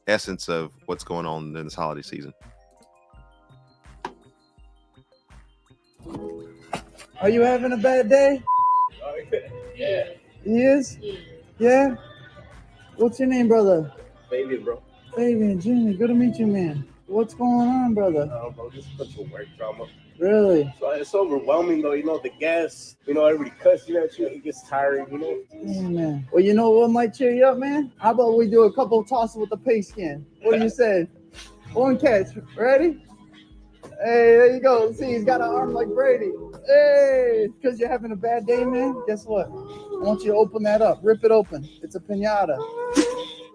essence of what's going on in this holiday season. Are you having a bad day? Yeah. He is? Yeah? What's your name, brother? Fabian, bro. Fabian, Jimmy, good to meet you, man. What's going on, brother? Bro, just a bunch of work drama. Really? So it's overwhelming, though. The gas, everybody cussing at you. It gets tiring. Yeah, man. Well, you know what might cheer you up, man? How about we do a couple of tosses with the paste skin? What do you say? One catch. Ready? Hey, there you go. See, he's got an arm like Brady. Hey, because you're having a bad day, man. Guess what? I want you to open that up. Rip it open. It's a piñata.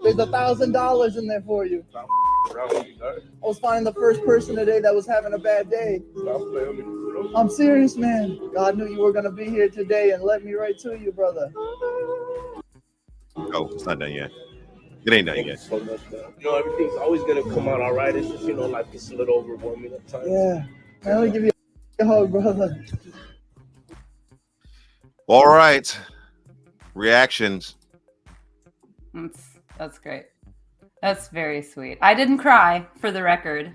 There's $1,000 in there for you. I was finding the first person today that was having a bad day. I'm serious, man. God knew you were going to be here today and led me right to you, brother. Oh, it's not done yet. It ain't done yet. So much, everything's always going to come out all right. It's just, life gets a little overwhelming at times. Yeah. Man, let me give you a hug, brother. All right. Reactions. That's great. That's very sweet. I didn't cry, for the record.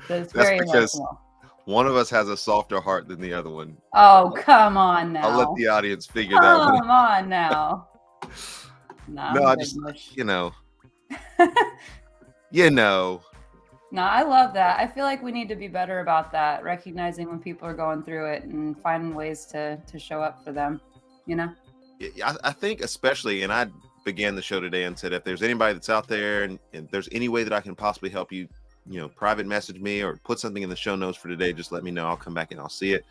That's very emotional. One of us has a softer heart than the other one. Oh, come on now. I'll let the audience figure that one out. Come on now. No, I just, No, I love that. I feel like we need to be better about that, recognizing when people are going through it and finding ways to show up for them, I think especially, and I began the show today and said, if there's anybody that's out there and there's any way that I can possibly help you, private message me or put something in the show notes for today, just let me know. I'll come back and I'll see it.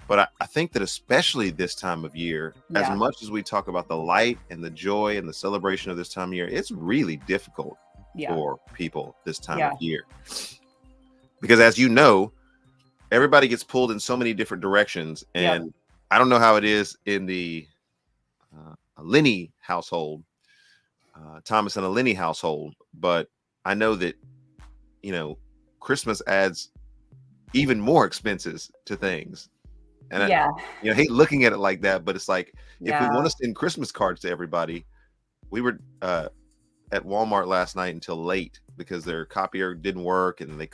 But I think that especially this time of year, as much as we talk about the light and the joy and the celebration of this time of year, it's really difficult for people this time of year. Because as you know, everybody gets pulled in so many different directions. And I don't know how it is in the Eleni household, Thomas and Eleni household, but I know that, Christmas adds even more expenses to things. And I hate looking at it like that, but it's like, if we want to send Christmas cards to everybody, we were at Walmart last night until late because their copier didn't work and the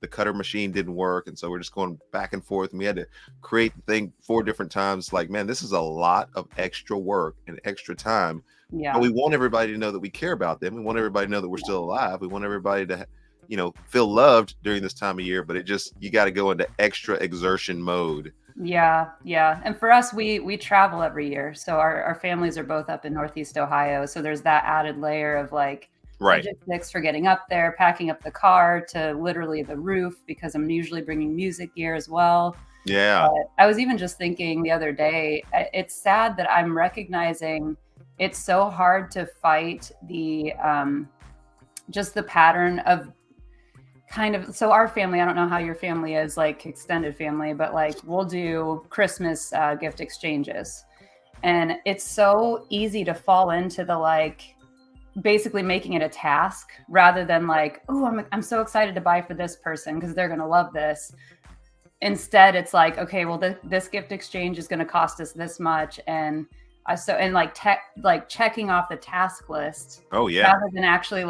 cutter machine didn't work. And so we're just going back and forth and we had to create the thing 4 different times. Like, man, this is a lot of extra work and extra time. Yeah. But we want everybody to know that we care about them. We want everybody to know that we're still alive. We want everybody to, feel loved during this time of year, but you got to go into extra exertion mode. Yeah. And for us, we travel every year. So our families are both up in Northeast Ohio. So there's that added layer of logistics for getting up there, packing up the car to literally the roof, because I'm usually bringing music gear as well. Yeah. I was even just thinking the other day, it's sad that I'm recognizing it's so hard to fight the, just the pattern of so our family, I don't know how your family is, like extended family, but we'll do Christmas gift exchanges. And it's so easy to fall into the basically making it a task rather than I'm so excited to buy for this person because they're going to love this. Instead, it's okay, well, this gift exchange is going to cost us this much. And checking off the task list. Oh, yeah. Rather than actually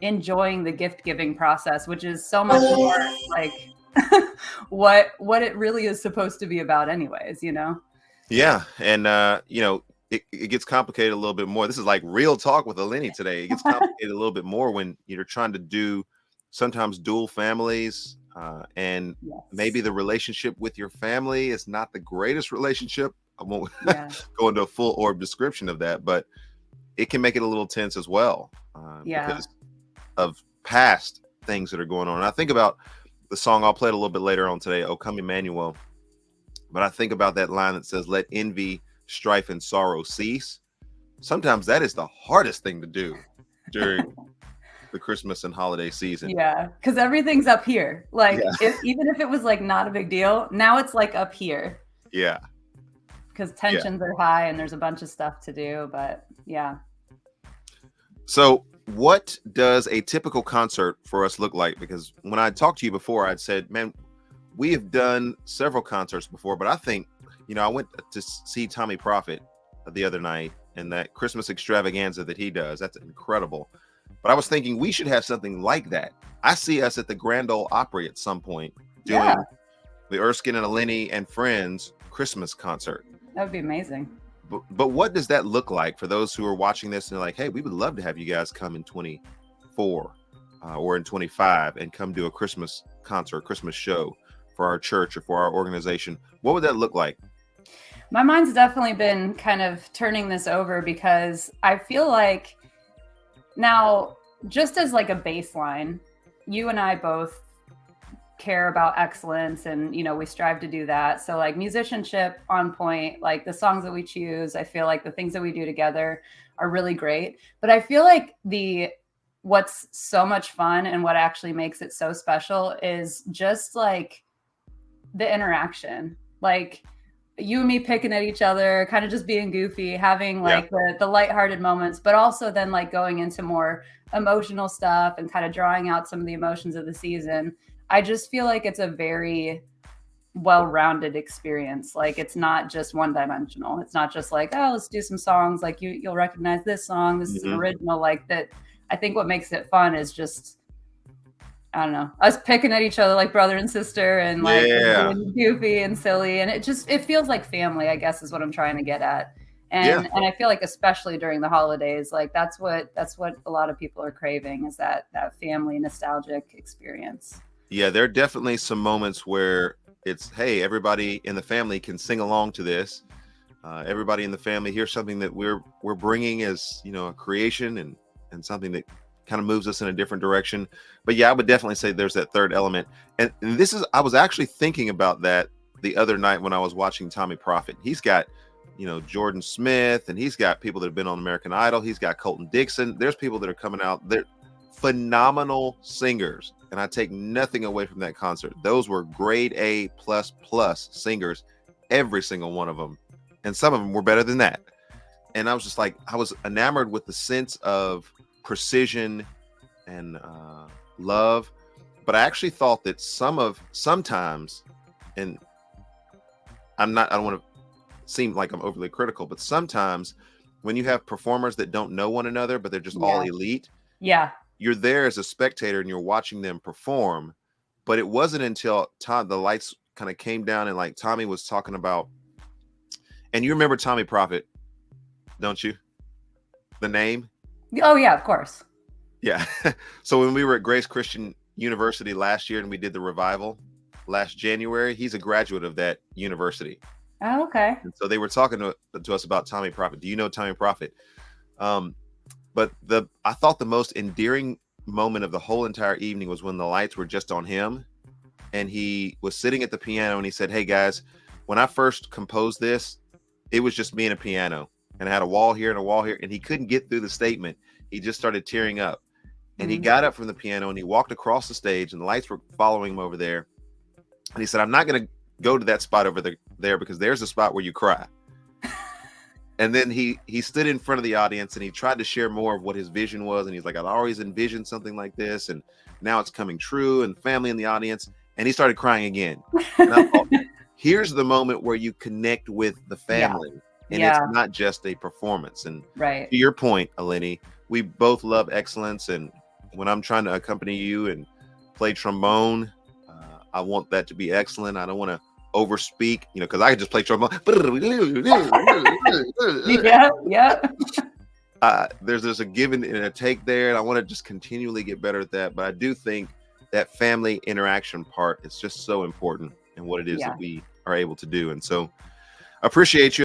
enjoying the gift giving process, which is so much more what it really is supposed to be about anyways, Yeah. And it gets complicated a little bit more. This is like real talk with Eleni today. It gets complicated a little bit more when you're trying to do sometimes dual families, and maybe the relationship with your family is not the greatest relationship. I won't go into a full orb description of that, but it can make it a little tense as well. Because of past things that are going on. And I think about the song, I'll play it a little bit later on today, O Come Emmanuel. But I think about that line that says, let envy, strife, and sorrow cease. Sometimes that is the hardest thing to do during the Christmas and holiday season. Yeah, because everything's up here. Even if it was not a big deal, now it's up here. Yeah. Because tensions are high and there's a bunch of stuff to do, but yeah. So what does a typical concert for us look like? Because when I talked to you before, I'd said, man, we have done several concerts before, but I think, I went to see Tommy Prophet the other night and that Christmas extravaganza that he does. That's incredible. But I was thinking we should have something like that. I see us at the Grand Ole Opry at some point doing Yeah. the Erskin and Eleni and Friends Christmas concert. That would be amazing. But what does that look like for those who are watching this and they're like, hey, we would love to have you guys come in 24 or in 25 and come do a Christmas concert, Christmas show for our church or for our organization? What would that look like? My mind's definitely been kind of turning this over because I feel like now, just as like a baseline, you and I both care about excellence and, you know, we strive to do that. So like musicianship on point, like the songs that we choose, I feel like the things that we do together are really great. But I feel like what's so much fun and what actually makes it so special is just like the interaction, like you and me picking at each other, kind of just being goofy, having like the lighthearted moments, but also then like going into more emotional stuff and kind of drawing out some of the emotions of the season. I just feel like it's a very well-rounded experience. Like it's not just one-dimensional. It's not just like, oh, let's do some songs. Like you'll recognize this song. This is an original. Like that. I think what makes it fun is just, I don't know, us picking at each other like brother and sister and like being goofy and silly. And it feels like family, I guess is what I'm trying to get at. And I feel like especially during the holidays, like that's what a lot of people are craving is that family nostalgic experience. Yeah, there are definitely some moments where it's, hey, everybody in the family can sing along to this. Everybody in the family, here's something that we're bringing as, you know, a creation and something that kind of moves us in a different direction. But yeah, I would definitely say there's that third element. And I was actually thinking about that the other night when I was watching Tommy Prophet. He's got, you know, Jordan Smith, and he's got people that have been on American Idol. He's got Colton Dixon. There's people that are coming out. They're phenomenal singers. And I take nothing away from that concert. Those were grade A++ singers, every single one of them. And some of them were better than that. And I was just like, I was enamored with the sense of precision and love. But I actually thought that sometimes, and I don't want to seem like I'm overly critical, but sometimes when you have performers that don't know one another, but they're just all elite. Yeah. You're there as a spectator and you're watching them perform. But it wasn't until the lights kind of came down and like Tommy was talking about, and you remember Tommy Prophet, don't you? The name? Oh yeah, of course. Yeah. So when we were at Grace Christian University last year and we did the revival last January, he's a graduate of that university. Oh, okay. And so they were talking to us about Tommy Prophet. Do you know Tommy Prophet? But I thought the most endearing moment of the whole entire evening was when the lights were just on him and he was sitting at the piano and he said, hey guys, when I first composed this, it was just me and a piano and I had a wall here and a wall here, and he couldn't get through the statement. He just started tearing up and he got up from the piano and he walked across the stage and the lights were following him over there. And he said, I'm not going to go to that spot over there because there's a spot where you cry. And then he stood in front of the audience and he tried to share more of what his vision was. And he's like, I'd always envisioned something like this. And now it's coming true, and family in the audience. And he started crying again. And I thought, here's the moment where you connect with the family. And it's not just a performance. And to your point, Eleni, we both love excellence. And when I'm trying to accompany you and play trombone, I want that to be excellent. I don't want to overspeak, you know, because I could just play trombone. There's a give and a take there, and I want to just continually get better at that. But I do think that family interaction part is just so important in what it is that we are able to do. And so I appreciate you.